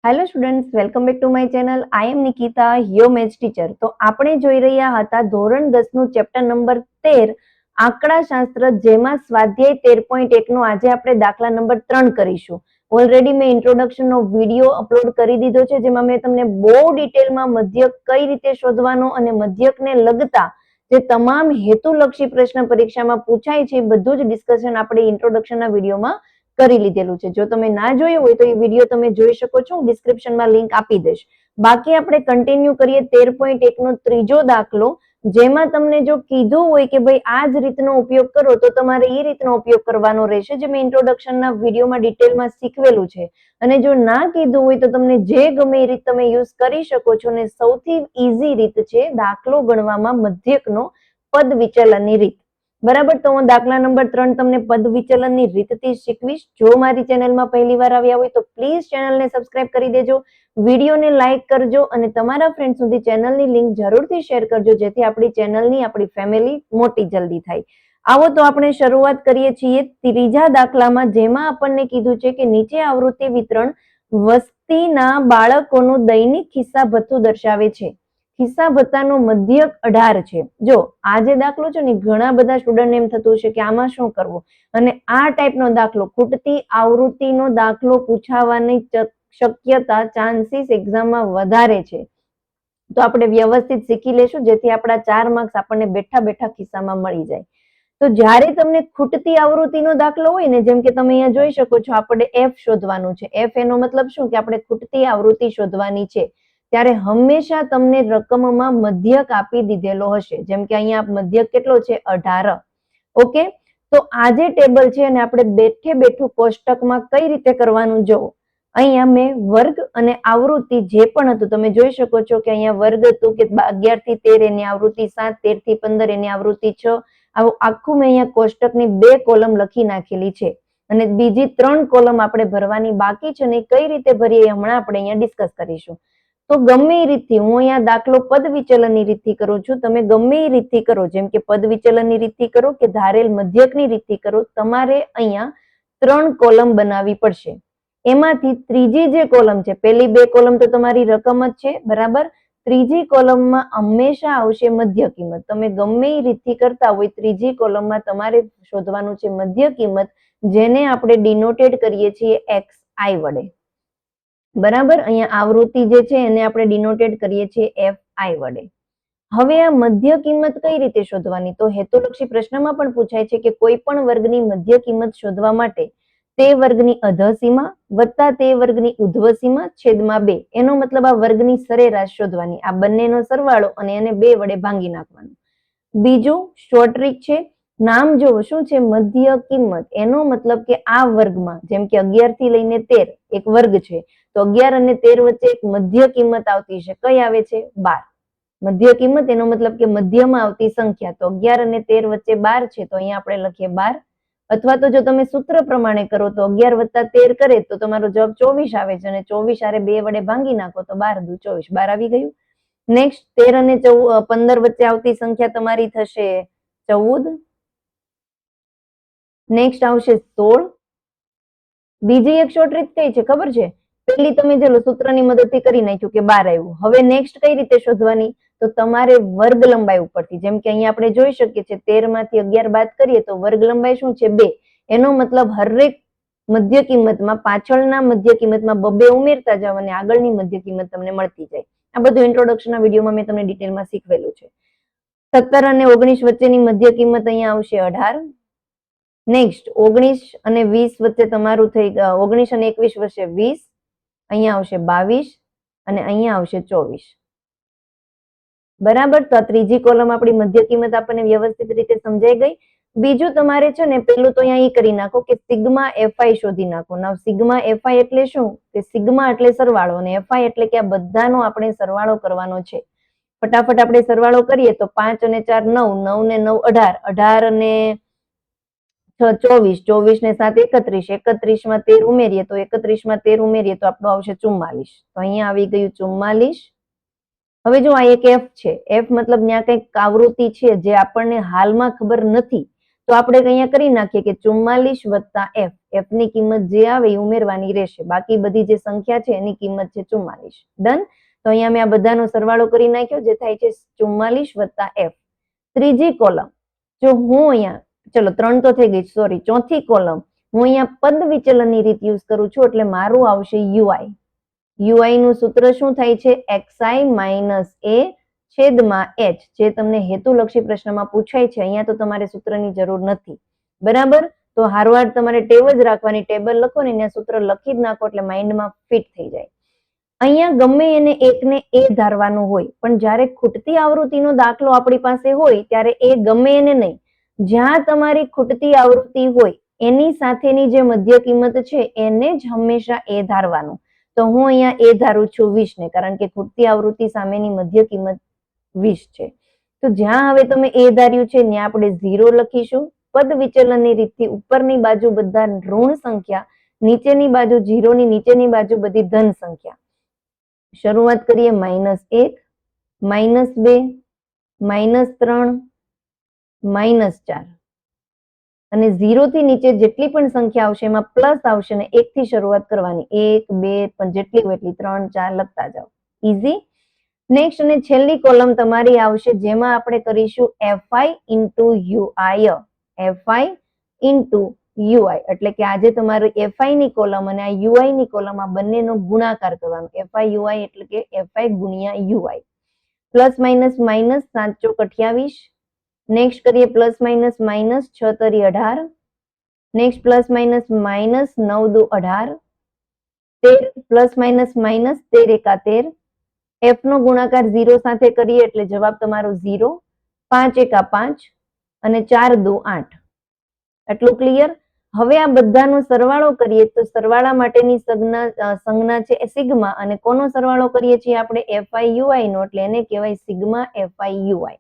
Hello students, welcome back to my channel. I am Nikita, your maths teacher. તો આપણે જોઈ રહ્યા હતા ધોરણ 10 નું ચેપ્ટર નંબર 13 આંકડાશાસ્ત્ર, જેમાં સ્વાધ્યાય 13.1 નો આજે આપણે દાખલા નંબર 3 કરીશું. ઓલરેડી મેં ઇન્ટ્રોડક્શન નો વિડીયો અપલોડ કરી દીધો છે, જેમાં મેં તમને બહુ ડિટેલમાં મધ્યક કઈ રીતે શોધવાનો અને મધ્યકને લગતા જે તમામ હેતુલક્ષી પ્રશ્ન પરીક્ષામાં પૂછાય છે બધું જ ડિસ્કશન આપણે ઇન્ટ્રોડક્શનના વિડીયોમાં કરી લીધેલું છે. જો તમે ના જોયું હોય તો એ વિડીયો તમે જોઈ શકો છો, હું ડિસ્ક્રિપ્શનમાં લિંક આપી દઈશ. બાકી આપણે કન્ટિન્યુ કરીએ 13.1 નો ત્રીજો દાખલો, જેમાં તમને જો કીધું હોય કે ભાઈ આ જ રીતનો ઉપયોગ કરો તો તમારે એ રીતનો ઉપયોગ કરવાનો રહેશે, જે મેં ઇન્ટ્રોડક્શનના વિડીયોમાં ડિટેલમાં શીખવેલું છે. અને જો ના કીધું હોય તો તમને જે ગમે એ રીત તમે યુઝ કરી શકો છો. અને સૌથી ઈઝી રીત છે દાખલો ગણવામાં મધ્યકનો પદ વિચલનની રીત. બરાબર, તો હું દાખલા નંબર 3 તમને પદ વિચલનની રીતથી શીખવીશ. જો મારી ચેનલમાં પહેલી વાર આવ્યા હોય તો પ્લીઝ ચેનલને સબસ્ક્રાઇબ કરી દેજો, વિડીયોને લાઈક કરજો અને તમારા ફ્રેન્ડ સુધી ચેનલની લિંક જરૂરથી શેર કરજો, જેથી આપણી ચેનલની આપણી ફેમિલી મોટી જલ્દી થાય. આવો તો આપણે શરૂઆત કરીએ છીએ ત્રીજા દાખલામાં, જેમાં આપણને કીધું છે કે નીચે આવૃત્તિ વિતરણ વસ્તીના બાળકોનું દૈનિક ખિસ્સા ભથ્થું દર્શાવે છે. ખિસ્સા ભથ્થાનો મધ્યક 18 છે. જો આ જે દાખલો છે ને, ઘણા બધા સ્ટુડન્ટ એમ થતું છે કે આમાં શું કરવું, અને આ ટાઈપનો દાખલો ખૂટતી આવૃત્તિનો દાખલો પૂછાવાની શક્યતા ચાન્સીસ એક્ઝામમાં વધારે છે. તો આપણે વ્યવસ્થિત શીખી લેશું, જેથી આપણા 4 માર્ક્સ આપણને બેઠા બેઠા ખિસ્સામાં મળી જાય. તો જ્યારે તમને ખૂટતી આવૃત્તિનો દાખલો હોય ને, જેમ કે તમે અહીંયા જોઈ શકો છો, આપણે એફ શોધવાનું છે. એફ એનો મતલબ શું કે આપણે ખૂટતી આવૃત્તિ શોધવાની છે. ત્યારે હંમેશા તમને રકમમાં મધ્યક આપી દીધેલો હશે. જેમ કે અહીંયા મધ્યક કેટલો છે? 18. ઓકે, તો આ જે ટેબલ છે અને આપણે બેઠે બેઠું કોષ્ટકમાં કઈ રીતે કરવાનું જોવો. અહીંયા મેં વર્ગ અને આવૃત્તિ જે પણ હતું તમે જોઈ શકો છો કે અહીંયા વર્ગ હતું કે 11 થી 13 એની આવૃત્તિ 7, 13 થી 15 એની આવૃત્તિ 6. આવું આખું મેં અહીંયા કોષ્ટકની 2 કોલમ લખી નાખેલી છે, અને બીજી 3 કોલમ આપણે ભરવાની બાકી છે. ને કઈ રીતે ભરીએ હમણાં આપણે અહીંયા ડિસ્કસ કરીશું. તો ગમે એ રીતથી હું અહીંયા દાખલો પદ વિચલનની રીતથી કરું છું, તમે ગમે એ રીતથી કરો, જેમ કે પદ વિચલનની રીતથી કરો કે ધારેલ મધ્યકની રીતથી કરો, તમારે અહીંયા 3 કોલમ બનાવવી પડશે. એમાંથી ત્રીજી જે કોલમ છે, પહેલી 2 કોલમ તો તમારી રકમ જ છે, બરાબર. ત્રીજી કોલમમાં હંમેશા આવશે મધ્ય કિંમત. તમે ગમે એ રીતથી કરતા હોય, ત્રીજી કોલમમાં તમારે શોધવાનું છે મધ્ય કિંમત, જેને આપણે ડિનોટેડ કરીએ છીએ XI વડે. બરાબર, અહીંયા આવૃત્તિ જે છે એને આપણે ડિનોટેડ કરીએ છીએ FI વડે. હવે આ મધ્ય કિંમત કઈ રીતે શોધવાની? તો હેતુલક્ષી પ્રશ્નમાં પણ પૂછાય છે કે કોઈ પણ વર્ગની મધ્ય કિંમત શોધવા માટે તે વર્ગની અધઃસીમા વત્તા તે વર્ગની ઉધ્વસીમા છેદમાં 2. એનો મતલબ આ વર્ગની સરેરાશ શોધવાની, આ બંનેનો સરવાળો અને એને 2 વડે ભાંગી નાખવાનું. બીજું શોર્ટ ટ્રીક છે, નામ જોવો શું છે? મધ્ય કિંમત. એનો મતલબ કે આ વર્ગમાં, જેમ કે 11 થી લઈને 13 એક વર્ગ છે, તો 11 અને 13 વચ્ચે એક મધ્ય કિંમત આવતી છે. કઈ આવે છે? 12. મધ્ય કિંમત એનો મતલબ કે મધ્યમાં આવતી સંખ્યા. તો 11 અને 13 વચ્ચે 12 છે, તો અહીંયા આપણે લખીએ 12. અથવા તો જો તમે સૂત્ર પ્રમાણે કરો તો 11 વત્તા 13 કરે તો તમારો જવાબ 24 આવે છે, અને 24 આરે 2 વડે ભાંગી નાખો તો 12 દુ 24, 12 આવી ગયું. નેક્સ્ટ 13 અને 15 વચ્ચે આવતી સંખ્યા તમારી થશે 14. નેક્સ્ટ આવશે 16. બીજી એક શોર્ટ રીત કઈ છે ખબર છે? પહેલી તમે ચલો સૂત્રની મદદથી કરી નાખ્યું કે 12 આવ્યું. હવે નેક્સ્ટ કઈ રીતે શોધવાની? તો તમારે વર્ગ લંબાઈ ઉપરથી, જેમ કે અહીંયા આપણે જોઈ શકીએ છીએ 13 માંથી 11 બાદ કરીએ તો વર્ગ લંબાઈ શું છે? 2. એનો મતલબ હરેક મધ્ય કિંમતમાં પાછળના મધ્ય કિંમતમાં 2 ઉમેરતા જાવ અને આગળની મધ્ય કિંમત તમને મળતી જાય. આ બધું ઇન્ટ્રોડક્શનના વિડીયોમાં મેં તમને ડિટેલમાં શીખવેલું છે. 17 અને 19 વચ્ચેની મધ્ય કિંમત અહીંયા આવશે 18. નેક્સ્ટ 19 અને 20 વચ્ચે તમારું થઈ 19 અને 21 વચ્ચે 20. અહીંયા આવશે 22 અને અહીંયા આવશે 24. બરાબર, તો આ ત્રીજી કોલમ આપણી મધ્ય કિંમત આપણને વ્યવસ્થિત રીતે સમજાઈ ગઈ. બીજું તમારે છે ને પેલું તો અહીંયા એ કરી નાખો કે સિગ્મા FI શોધી નાખો. નાવ સિગ્મા FI એટલે શું? કે સિગ્મા એટલે સરવાળો અને FI એટલે કે આ બધાનો આપણે સરવાળો કરવાનો છે. ફટાફટ આપણે સરવાળો કરીએ તો 5 અને 4 9, 9 ને 9 18, 18 અને 6 24, 24 ને 7 31, 31 માં 13 ઉમેરીએ તો 31 માં 13 ઉમેરીએ તો આપણું આવશે 44. તો અહીંયા આવી ગયું 44. હવે જો આ એક F છે. F મતલબ ત્યાં કંઈક આવૃત્તિ છે જે આપણને હાલમાં ખબર નથી, તો આપણે અહીંયા કરી નાખીએ કે 44 વત્તા F. એફ ની કિંમત જે આવે એ ઉમેરવાની રહેશે. બાકી બધી જે સંખ્યા છે એની કિંમત છે 44. ડન. તો અહીંયા મેં આ બધાનો સરવાળો કરી નાખ્યો, જે થાય છે 44 વત્તા એફ. ત્રીજી કોલમ, જો હું અહીંયા, ચલો 3 તો થઈ ગઈ, સોરી, ચોથી કોલમ હું અહીંયા પદ વિચલનની રીત યુઝ કરું છું, એટલે મારું આવશે યુઆઈ. યુઆઈ નું સૂત્ર શું થાય છે? એક્સઆઈ માઇનસ એ છેદમાં એચ, જે તમને હેતુલક્ષી પ્રશ્નમાં પૂછાય છે. અહીંયા તો તમારે સૂત્રની જરૂર નથી, બરાબર? તો હારવાર તમારે ટેવ જ રાખવાની, ટેબલ લખો ને અહીંયા સૂત્ર લખી જ નાખો એટલે માઇન્ડમાં ફિટ થઈ જાય. અહીંયા ગમે એને એકને એ ધારવાનું હોય, પણ જ્યારે ખૂટતી આવૃત્તિનો દાખલો આપણી પાસે હોય ત્યારે એ ગમે એને નહીં, જ્યાં તમારી ખૂટતી આવૃત્તિ હોય એની સાથેની જે મધ્ય કિંમત છે એને જ હંમેશા એ ધારવાનું. તો હું અહીંયા એ ધારું છું 20 ને, કારણ કે ખૂટતી આવૃત્તિ સામેની મધ્ય કિંમત 20 છે. તો જ્યાં હવે તમે એ ધાર્યું છે ત્યાં આપણે 0 લખીશું. પદ વિચલનની રીતથી ઉપરની બાજુ બધા ઋણ સંખ્યા, નીચેની બાજુ 0 ની નીચેની બાજુ બધી ધન સંખ્યા. શરૂઆત કરીએ -1, -2, -3, -4 અને 0 થી નીચે જેટલી પણ સંખ્યા આવશે એમાં પ્લસ આવશે ને 1 થી શરૂઆત કરવાની. 1, 2 પણ જેટલી હોય એટલી, 3, 4 લખતા જાઓ. ઈઝી. નેક્સ્ટ અને છેલ્લી કોલમ તમારી આવશે, જેમાં આપણે કરીશું fi into UI. fi into UI એટલે કે આજે તમારી fi ની કોલમ અને આ યુઆઈ ની કોલમ, આ બંનેનો ગુણાકાર કરવાનો. fi યુઆઈ એટલે કે fi ગુણ્યા યુઆઈ. પ્લસ માઇનસ માઇનસ 7 ચોક 28. નેક્સ્ટ કરીએ પ્લસ માઇનસ માઇનસ 6 તરી 18. નેક્સ્ટ પ્લસ માઇનસ માઇનસ 9 દુ 18. 13 પ્લસ માઇનસ માઇનસ 13 એકા 13. એફ નો ગુણાકાર 0 સાથે કરીએ એટલે જવાબ તમારો 0. 5 એકા 5 અને 4 દુ 8. એટલું ક્લિયર? હવે આ બધાનો સરવાળો કરીએ તો સરવાળા માટેની સંજ્ઞા છે એ સિગ્મા, અને કોનો સરવાળો કરીએ છીએ આપણે? fi ui નો, એટલે એને કહેવાય સિગ્મા fi ui.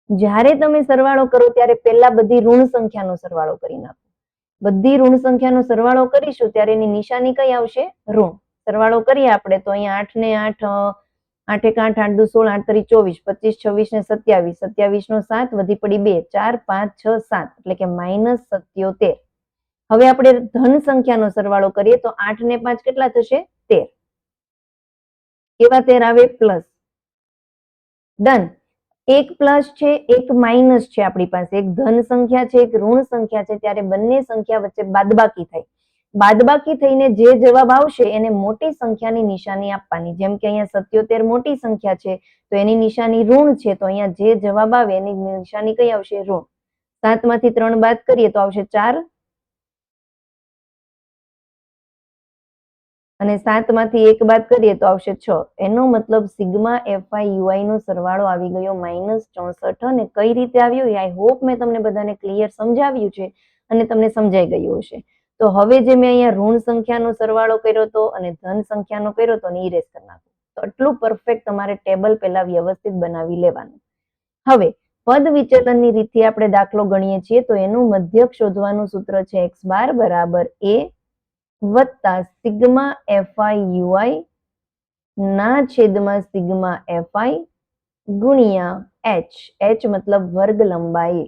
જ્યારે તમે સરવાળો કરો ત્યારે પહેલા બધી ઋણ સંખ્યાનો સરવાળો કરી નાખો. બધી ઋણ સંખ્યાનો સરવાળો કરીશું ત્યારે એની નિશાની કઈ આવશે? ઋણ. સરવાળો કરીએ આપણે તો અહીંયા 8 ને 8, 8 એક 8, 8 દુ 16, 8 તરી 24, 25, 26 ને 27, 27 નો 7 વધી પડી 2, 4, 5, 6, 7 એટલે કે -77. હવે આપણે ધન સંખ્યાનો સરવાળો કરીએ તો 8 ને 5 કેટલા થશે? 13. કેવા 13 આવે? પ્લસ. ડન. એક પ્લસ છે, એક માઇનસ છે, આપણી પાસે એક ધન સંખ્યા છે, એક ઋણ સંખ્યા છે, ત્યારે બંને સંખ્યા વચ્ચે બાદબાકી થાય. બાદબાકી થઈને જે જવાબ આવશે એને મોટી સંખ્યાની નિશાની આપવાની. જેમ કે અહીંયા 77 મોટી સંખ્યા છે તો એની નિશાની ઋણ છે, તો અહીંયા જે જવાબ આવે એની નિશાની કઈ આવશે? ઋણ. 7 માંથી 3 બાદ કરીએ તો આવશે 4 અને 7 માંથી 1 બાદ કરીએ તો આવશે 6. એનો મતલબ સિગ્મા fi ui નો સરવાળો આવી ગયો -64. અને કઈ રીતે આવ્યો એ આઈ હોપ મેં તમને બધાને ક્લિયર સમજાવ્યું છે અને તમને સમજાઈ ગયું હશે. તો હવે જે મેં અહીંયા ઋણ સંખ્યાનો સરવાળો કર્યો હતો અને ધન સંખ્યાનો કર્યો હતો ને ઇરેઝ કરી નાખો. તો એટલું પરફેક્ટ તમારે ટેબલ પહેલા વ્યવસ્થિત બનાવી લેવાનું. હવે પદ વિચલનની રીતથી આપણે દાખલો ગણીએ છીએ તો એનું મધ્યક શોધવાનું સૂત્ર છે x બાર બરાબર a વત્તા સિગ્મા fi ui ના છેદમાં સિગ્મા fi ગુણ્યા h મતલબ વર્ગ લંબાઈ.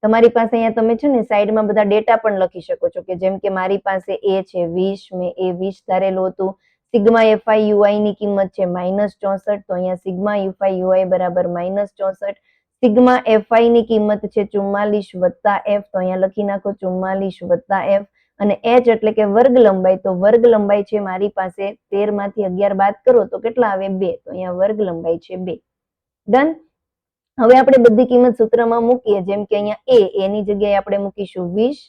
તમારી પાસે અહીંયા તમે છે ને સાઈડમાં બધા ડેટા પણ લખી શકો છો, કે જેમ કે મારી પાસે a છે 20, મેં a 20 ધારેલું હતું. સિગ્મા fi ui ની કિંમત છે -64, તો અહીંયા સિગ્મા fi ui બરાબર -64. સિગ્મા fi ની કિંમત છે 44 વત્તા f, તો અહીંયા લખી નાખો 44 વત્તા f. અને h એટલે કે વર્ગ લંબાઈ, તો વર્ગ લંબાઈ છે મારી પાસે 13 માંથી 11 બાદ કરો તો કેટલા આવે? 2, તો અહીંયા વર્ગ લંબાઈ છે 2. ડન. હવે આપણે બધી કિંમત સૂત્રમાં મૂકીએ, જેમ કે અહીંયા a ની જગ્યાએ આપણે મૂકીશું 20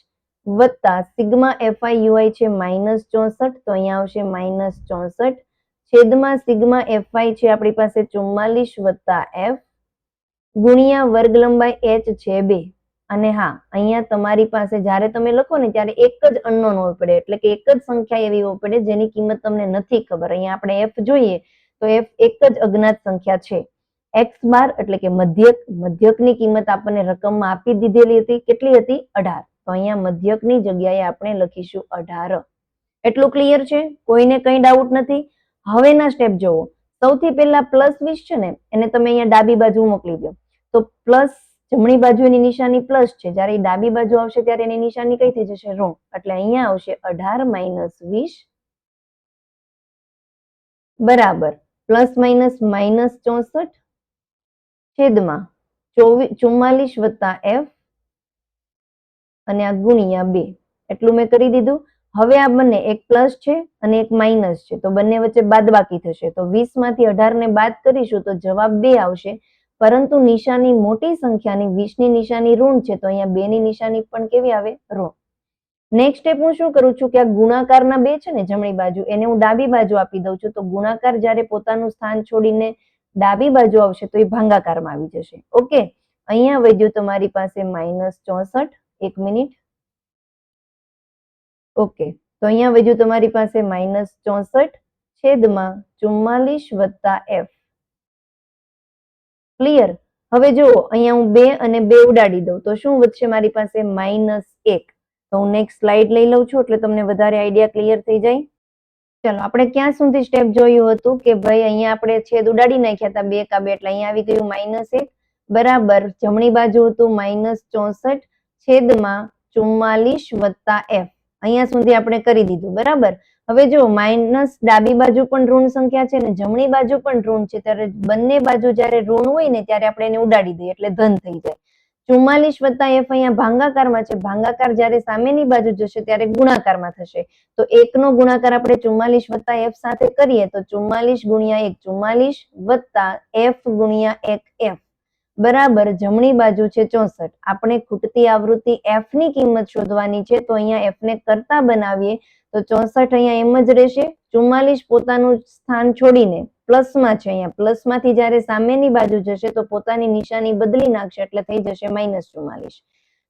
વત્તા સિગ્મા fi ui છે -64, તો અહીંયા આવશે -64 છેદમાં સિગ્મા fi છે આપણી પાસે 44 વત્તા f ગુણ્યા વર્ગ લંબાઈ h છે 2. અને હા, અહીંયા તમારી પાસે જ્યારે તમે લખો ને ત્યારે એક જ અનનોન હોવી પડે, એટલે કે એક જ સંખ્યા એવી હોવી પડે જેની કિંમત તમને નથી ખબર. અહીંયા આપણે f જોઈએ તો f એક જ અજ્ઞાત સંખ્યા છે. x બાર એટલે કે મધ્યકની કિંમત આપણને રકમમાં આપી દીધેલી હતી. કેટલી હતી? 18. તો અહીંયા મધ્યકની જગ્યાએ આપણે લખીશું 18. એટલું ક્લિયર છે? કોઈને કઈ ડાઉટ નથી? હવેના સ્ટેપ જોવો. સૌથી પહેલા +20 છે ને એને તમે અહીંયા ડાબી બાજુ મોકલી દો. તો પ્લસ જમણી બાજુ એની નિશાની પ્લસ છે, જ્યારે ડાબી બાજુ આવશે ત્યારે એની નિશાની કઈ થઈ જશે? ઋણ. એટલે અહીંયા આવશે 18 - 20 બરાબર પ્લસ માઇનસ -64 છેદમાં 44 વત્તા f અને આ ગુણ્યા 2. એટલું મેં કરી દીધું. હવે આ બંને એક પ્લસ છે અને એક માઇનસ છે, તો બંને વચ્ચે બાદબાકી થશે. તો 20 માંથી 18 ને બાદ કરીશું તો જવાબ 2 આવશે. પરંતુ નિશાની મોટી સંખ્યાની 20 ની નિશાની ઋણ છે, તો અહીંયા 2 ની નિશાની પણ કેવી આવે? ઋણ. નેક્સ્ટ સ્ટેપ હું શું કરું છું કે આ ગુણાકારના 2 છે ને જમણી બાજુ, એને હું ડાબી બાજુ આપી દઉં છું. તો ગુણાકાર જ્યારે પોતાનું સ્થાન છોડીને ડાબી બાજુ આવશે તો એ ભાગાકારમાં આવી જશે. ઓકે, અહીંયા વધ્યું તમારી પાસે -64. 1 મિનિટ. ઓકે, તો અહીંયા વધ્યું તમારી પાસે -64 છેદમાં 44 વત્તા f. ક્લિયર? હવે જુઓ, અહીંયા હું 2 અને 2 ઉડાડી દઉં તો શું વધશે મારી પાસે? -1. તો હું નેક્સ્ટ સ્લાઇડ લઈ લઉં છું એટલે તમને વધારે આઈડિયા ક્લિયર થઈ જાય. ચલો, આપણે ક્યાં સુધી સ્ટેપ જોયું હતું કે ભાઈ અહીંયા આપણે છેદ ઉડાડી નાખ્યા હતા 2 કા 2, એટલે અહીંયા આવી ગયું -1 બરાબર. જમણી બાજુ હતું -64 છેદમાં 44 વત્તા f. અહીંયા સુધી આપણે કરી દીધું બરાબર. હવે જો માઇનસ ડાબી બાજુ પણ ઋણ સંખ્યા છે ને જમણી બાજુ પણ ઋણ છે, ત્યારે બંને બાજુ જ્યારે ઋણ હોય ને ત્યારે આપણે એને ઉડાડી દઈએ એટલે ધન થઈ જાય. 44 વત્તા f અહીંયા ભાગાકારમાં છે, ભાગાકાર જ્યારે સામેની બાજુ જશે ત્યારે ગુણાકારમાં થશે. તો 1 નો ગુણાકાર આપણે 44 વત્તા f સાથે કરીએ તો 44 ગુણ્યા 1 44 વત્તા f ગુણ્યા 1 f બરાબર. જમણી બાજુ છે 64. આપણે ખૂટતી આવૃત્તિ f ની કિંમત શોધવાની છે, તો અહીંયા f ને કરતા બનાવીએ તો 64 અહીંયા એમ જ રહેશે. 44 પોતાનું સ્થાન છોડીને પ્લસમાં છે, અહીંયા પ્લસમાંથી જ્યારે સામેની બાજુ જશે તો પોતાની નિશાની બદલી નાખશે એટલે થઈ જશે -44.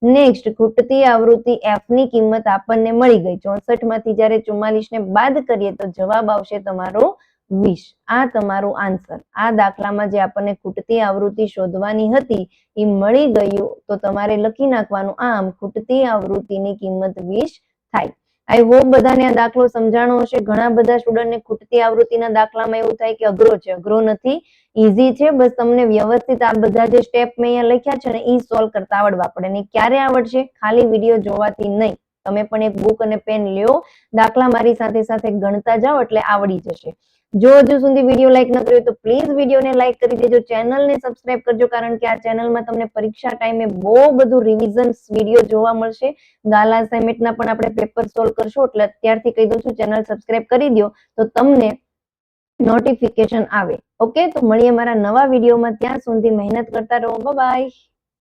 નેક્સ્ટ ખૂટતી આવૃત્તિ f ની કિંમત આપણને મળી ગઈ. 64 માંથી જ્યારે 44 ને બાદ કરીએ તો જવાબ આવશે તમારો 20. આ તમારું આન્સર. આ દાખલામાં જે આપણને ખૂટતી આવૃત્તિ શોધવાની હતી એ મળી ગયું, તો તમારે લખી નાખવાનું આમ ખૂટતી આવૃત્તિની કિંમત 20 થાય. આઈ હોપ બધાને આ દાખલો સમજાણો હશે. ઘણા બધા સ્ટુડન્ટને ખૂટતી આવૃત્તિના દાખલામાં એવું થાય કે અઘરો છે. અઘરો નથી, ઈઝી છે. બસ તમને વ્યવસ્થિત આ બધા જે સ્ટેપ મેં અહીંયા લખ્યા છે ને એ સોલ્વ કરતા આવડવા પડે. ને ક્યારે આવડશે? ખાલી વિડીયો જોવાથી નહીં. તમે પણ એક બુક અને પેન લ્યો, દાખલા મારી સાથે સાથે ગણતા જાઓ એટલે આવડી જશે. જો હજુ સુધી વિડીયો લાઈક ન કર્યો તો પ્લીઝ વિડીયોને લાઈક કરી દેજો, ચેનલને સબસ્ક્રાઇબ કરજો, કારણ કે આ ચેનલમાં તમને પરીક્ષા ટાઈમે બહુ બધું રિવિઝન વિડીયો જોવા મળશે. ગાલા અસાઇનમેન્ટના પણ આપણે પેપર સોલ્વ કરશું, એટલે અત્યારથી કહી દઉં છું ચેનલ સબસ્ક્રાઇબ કરી દો તો તમને નોટિફિકેશન આવે. ઓકે, તો મળીએ મારા નવા વિડીયોમાં. ત્યાં સુધી મહેનત કરતા રહો. Bye bye.